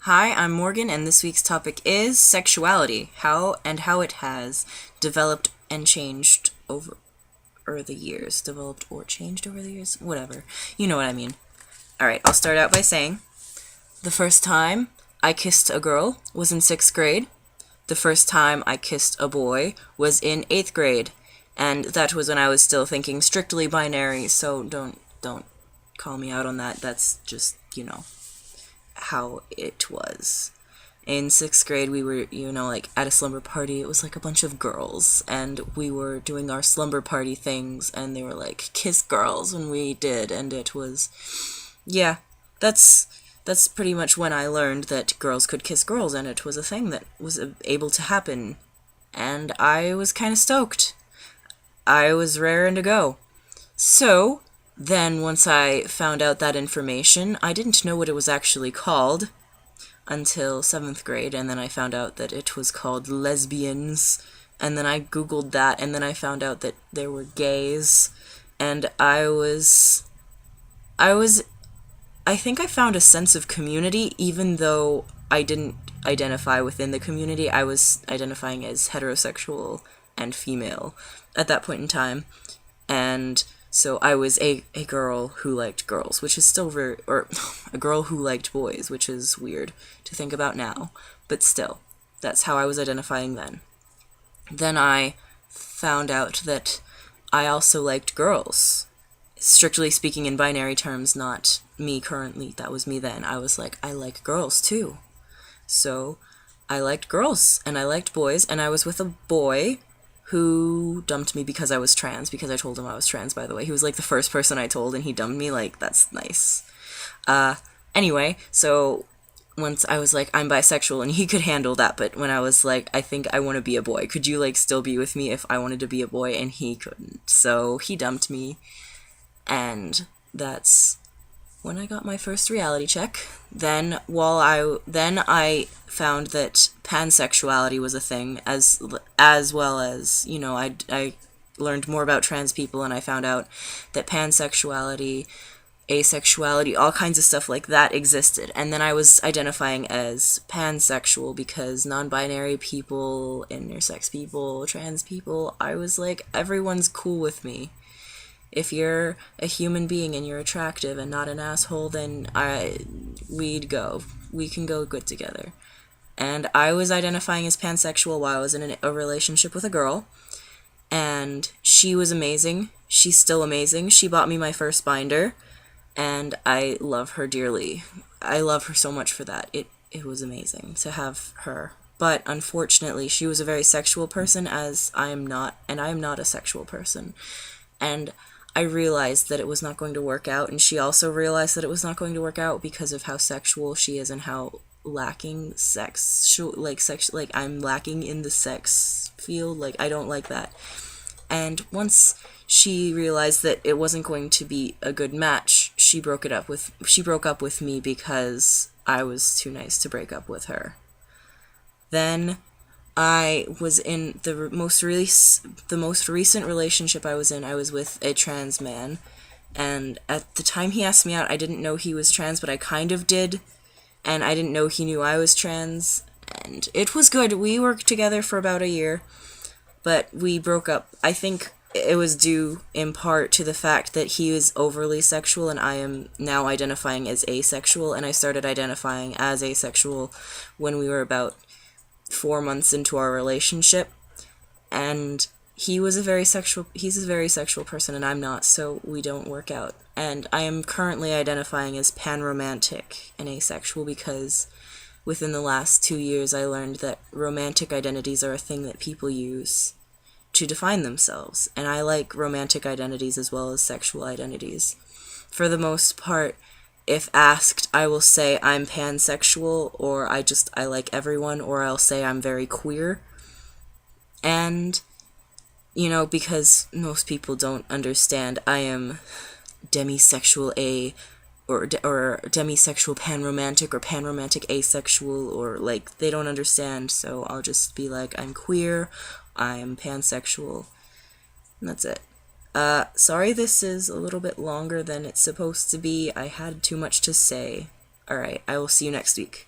Hi, I'm Morgan, and this week's topic is sexuality, how it has developed and changed over the years. Developed or changed over the years? Whatever. You know what I mean. Alright, I'll start out by saying the first time I kissed a girl was in 6th grade. The first time I kissed a boy was in 8th grade. And that was when I was still thinking strictly binary, so don't call me out on that. That's just, how it was. In 6th grade, we were, at a slumber party. It was like a bunch of girls, and we were doing our slumber party things, and they were like, kiss girls, and we did, and it was, yeah, that's pretty much when I learned that girls could kiss girls, and it was a thing that was able to happen, and I was kind of stoked. I was raring to go. So, then, once I found out that information, I didn't know what it was actually called until 7th grade, and then I found out that it was called lesbians, and then I googled that, and then I found out that there were gays, and I think I found a sense of community, even though I didn't identify within the community. I was identifying as heterosexual and female at that point in time, and so I was a girl who liked girls, which is still or a girl who liked boys, which is weird to think about now, but still, that's how I was identifying then. Then I found out that I also liked girls. Strictly speaking in binary terms, not me currently, that was me then. I was like, I like girls too. So, I liked girls, and I liked boys, and I was with a boy who dumped me because I was trans, because I told him I was trans, by the way. He was like the first person I told, and he dumped me. Like, that's nice. Anyway, so once I was like, I'm bisexual, and he could handle that, but when I was like, I think I want to be a boy, could you, like, still be with me if I wanted to be a boy? And he couldn't. So he dumped me, and that's when I got my first reality check. Then I found that pansexuality was a thing, as well as, I learned more about trans people, and I found out that pansexuality, asexuality, all kinds of stuff like that existed. And then I was identifying as pansexual because non-binary people, intersex people, trans people, I was like, everyone's cool with me. If you're a human being and you're attractive and not an asshole, then we can go good together. And I was identifying as pansexual while I was in a relationship with a girl, and she was amazing. She's still amazing. She bought me my first binder, and I love her dearly. I love her so much for that. It was amazing to have her. But unfortunately, she was a very sexual person, as I am not, and I am not a sexual person. And I realized that it was not going to work out, and she also realized that it was not going to work out because of how sexual she is and how lacking I'm lacking in the sex field. Like, I don't like that. And once she realized that it wasn't going to be a good match, she broke up with me because I was too nice to break up with her. Then I was in the most recent relationship I was in. I was with a trans man, and at the time he asked me out, I didn't know he was trans, but I kind of did, and I didn't know he knew I was trans, and it was good. We worked together for about a year, but we broke up. I think it was due in part to the fact that he was overly sexual, and I am now identifying as asexual, and I started identifying as asexual when we were about 4 months into our relationship, and he's a very sexual person, and I'm not, so we don't work out. And I am currently identifying as panromantic and asexual because within the last 2 years I learned that romantic identities are a thing that people use to define themselves, and I like romantic identities as well as sexual identities. For the most part, if asked, I will say I'm pansexual, or I like everyone, or I'll say I'm very queer. And, because most people don't understand, I am demisexual or demisexual panromantic, or panromantic asexual, or, like, they don't understand, so I'll just be like, I'm queer, I'm pansexual, and that's it. Sorry this is a little bit longer than it's supposed to be. I had too much to say. Alright, I will see you next week.